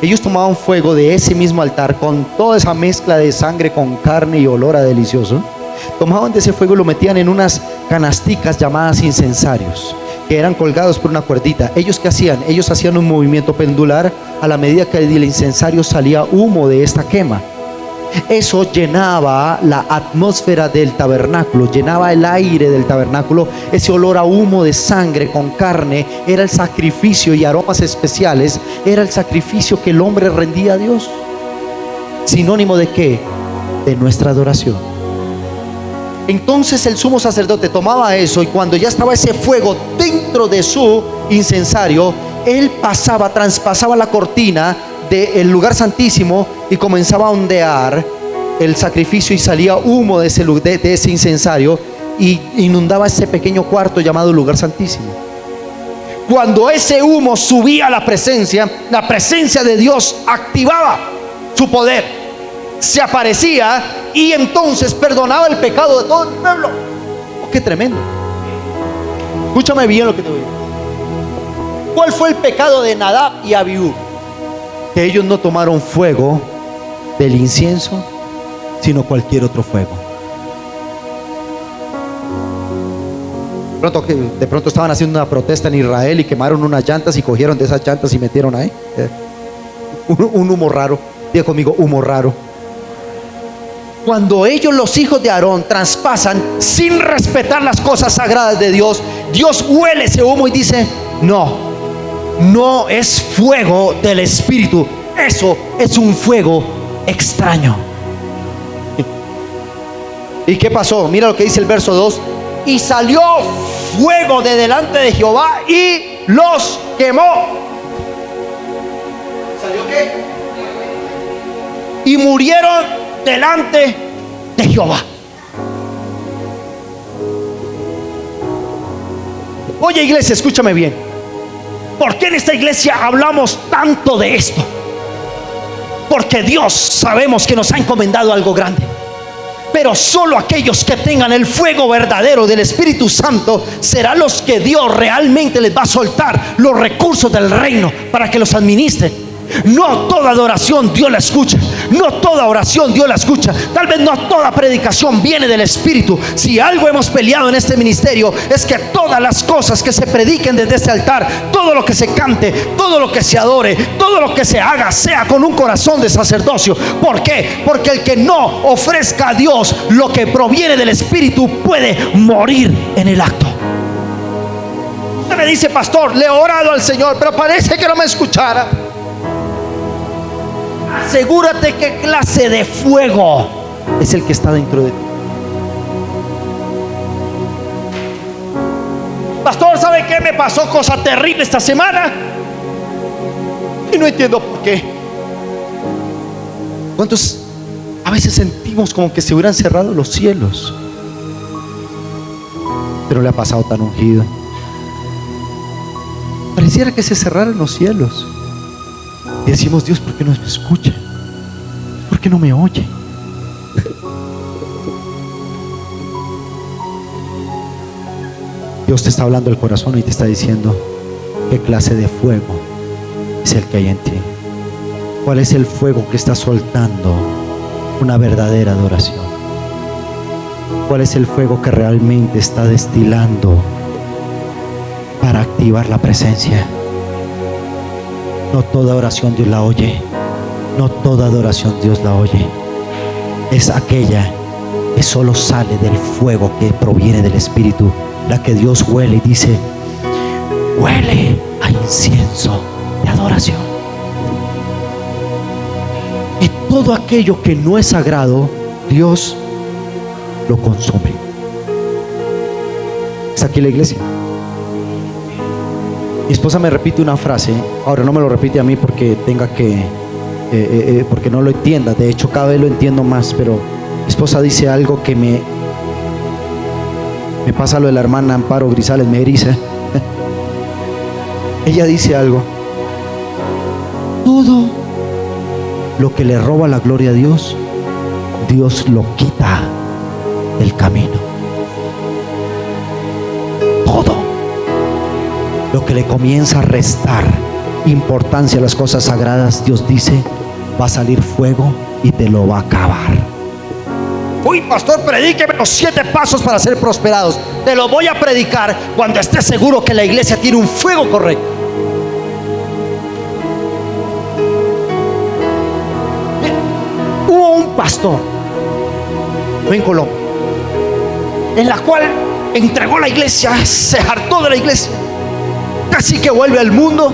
Ellos tomaban fuego de ese mismo altar, con toda esa mezcla de sangre con carne y olor a delicioso. Tomaban de ese fuego y lo metían en unas canasticas llamadas incensarios, que eran colgados por una cuerdita. ¿Ellos qué hacían? Ellos hacían un movimiento pendular a la medida que del incensario salía humo de esta quema. Eso llenaba la atmósfera del tabernáculo, llenaba el aire del tabernáculo. Ese olor a humo de sangre con carne era el sacrificio, y aromas especiales era el sacrificio que el hombre rendía a Dios. ¿Sinónimo de qué? De nuestra adoración. Entonces el sumo sacerdote tomaba eso, y cuando ya estaba ese fuego dentro de su incensario, él traspasaba la cortina del lugar santísimo y comenzaba a ondear el sacrificio, y salía humo de ese incensario y inundaba ese pequeño cuarto llamado lugar santísimo. Cuando ese humo subía a la presencia de Dios activaba su poder, se aparecía y entonces perdonaba el pecado de todo el pueblo. Oh, qué tremendo. Escúchame bien lo que te voy a decir. ¿Cuál fue el pecado de Nadab y Abiú? Que ellos no tomaron fuego del incienso, sino cualquier otro fuego. De pronto estaban haciendo una protesta en Israel y quemaron unas llantas y cogieron de esas llantas y metieron ahí un humo raro. Diga conmigo: humo raro. Cuando ellos, los hijos de Aarón, traspasan sin respetar las cosas sagradas de Dios, Dios huele ese humo y dice: no, no es fuego del Espíritu. Eso es un fuego extraño. ¿Y qué pasó? Mira lo que dice el verso 2. Y salió fuego de delante de Jehová y los quemó. ¿Salió qué? Y murieron delante de Jehová. Oye, iglesia, escúchame bien. ¿Por qué en esta iglesia hablamos tanto de esto? Porque Dios sabemos que nos ha encomendado algo grande. Pero solo aquellos que tengan el fuego verdadero del Espíritu Santo serán los que Dios realmente les va a soltar los recursos del reino para que los administren. No toda adoración Dios la escucha. No toda oración Dios la escucha. Tal vez no toda predicación viene del Espíritu. Si algo hemos peleado en este ministerio es que todas las cosas que se prediquen desde este altar, todo lo que se cante, todo lo que se adore, todo lo que se haga, sea con un corazón de sacerdocio. ¿Por qué? Porque el que no ofrezca a Dios lo que proviene del Espíritu puede morir en el acto. Usted me dice: pastor, le he orado al Señor, pero parece que no me escuchara. Asegúrate qué clase de fuego es el que está dentro de ti. Pastor, ¿sabe qué? Me pasó cosa terrible esta semana y no entiendo por qué. ¿Cuántos a veces sentimos como que se hubieran cerrado los cielos? Pero le ha pasado tan ungido. Pareciera que se cerraran los cielos. Y decimos: Dios, ¿por qué no me escucha? ¿Por qué no me oye? Dios te está hablando al corazón y te está diciendo: ¿qué clase de fuego es el que hay en ti? ¿Cuál es el fuego que está soltando una verdadera adoración? ¿Cuál es el fuego que realmente está destilando para activar la presencia? No toda oración Dios la oye. No toda adoración Dios la oye. Es aquella que solo sale del fuego que proviene del Espíritu, la que Dios huele y dice: huele a incienso de adoración. Y todo aquello que no es sagrado, Dios lo consume. ¿Está aquí la iglesia? Mi esposa me repite una frase. Ahora no me lo repite a mí porque tenga que porque no lo entienda. De hecho, cada vez lo entiendo más. Pero mi esposa dice algo que me pasa lo de la hermana Amparo Grisales, me eriza. Ella dice algo: todo lo que le roba la gloria a Dios, Dios lo quita del camino. Todo lo que le comienza a restar importancia a las cosas sagradas, Dios dice: va a salir fuego y te lo va a acabar. Uy, pastor, predíqueme los 7 pasos para ser prosperados. Te lo voy a predicar cuando esté seguro que la iglesia tiene un fuego correcto. Hubo un pastor en Colombia en la cual entregó la iglesia, se hartó de la iglesia, casi que vuelve al mundo.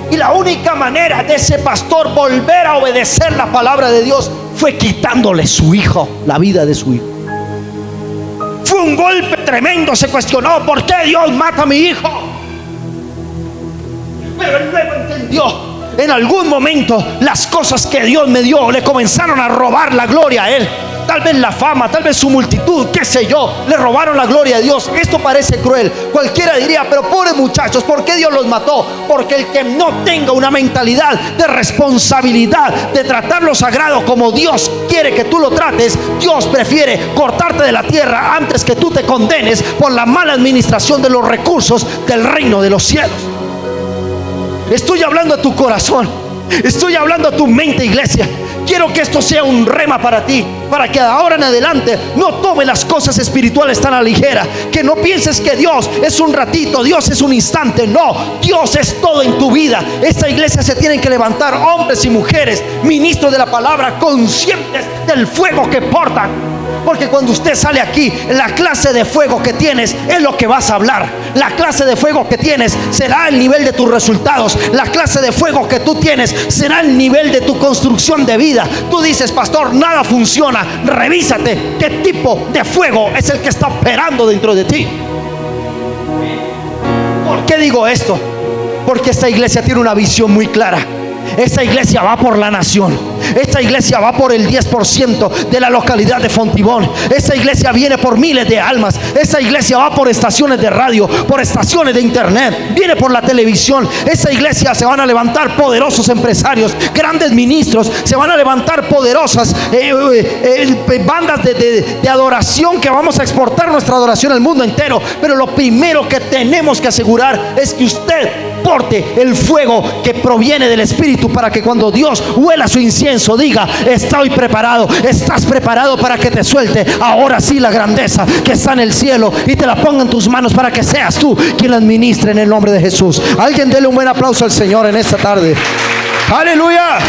Y la única manera de ese pastor volver a obedecer la palabra de Dios fue quitándole su hijo, la vida de su hijo. Fue un golpe tremendo. Se cuestionó: ¿por qué Dios mata a mi hijo? Pero él luego entendió: en algún momento las cosas que Dios me dio le comenzaron a robar la gloria a él. Tal vez la fama, tal vez su multitud, qué sé yo, le robaron la gloria a Dios. Esto parece cruel. Cualquiera diría: pero pobres muchachos, ¿por qué Dios los mató? Porque el que no tenga una mentalidad de responsabilidad, de tratar lo sagrado como Dios quiere que tú lo trates, Dios prefiere cortarte de la tierra antes que tú te condenes por la mala administración de los recursos del reino de los cielos. Estoy hablando a tu corazón, estoy hablando a tu mente, iglesia. Quiero que esto sea un rema para ti, para que de ahora en adelante no tomes las cosas espirituales tan a ligera. Que no pienses que Dios es un ratito, Dios es un instante. No, Dios es todo en tu vida. Esta iglesia se tienen que levantar hombres y mujeres, ministros de la palabra, conscientes del fuego que portan. Porque cuando usted sale aquí, la clase de fuego que tienes es lo que vas a hablar. La clase de fuego que tienes será el nivel de tus resultados. La clase de fuego que tú tienes será el nivel de tu construcción de vida. Tú dices, pastor, nada funciona. Revísate qué tipo de fuego es el que está operando dentro de ti. ¿Por qué digo esto? Porque esta iglesia tiene una visión muy clara. Esta iglesia va por la nación. Esta iglesia va por el 10% de la localidad de Fontibón. Esta iglesia viene por miles de almas. Esta iglesia va por estaciones de radio, por estaciones de internet, viene por la televisión. Esta iglesia se van a levantar poderosos empresarios, grandes ministros, se van a levantar poderosas bandas de adoración, que vamos a exportar nuestra adoración al mundo entero. Pero lo primero que tenemos que asegurar es que usted porte el fuego que proviene del Espíritu, para que cuando Dios huela su incienso diga: estoy preparado. Estás preparado para que te suelte ahora sí la grandeza que está en el cielo y te la ponga en tus manos, para que seas tú quien la administre en el nombre de Jesús. Alguien dele un buen aplauso al Señor en esta tarde. Aleluya.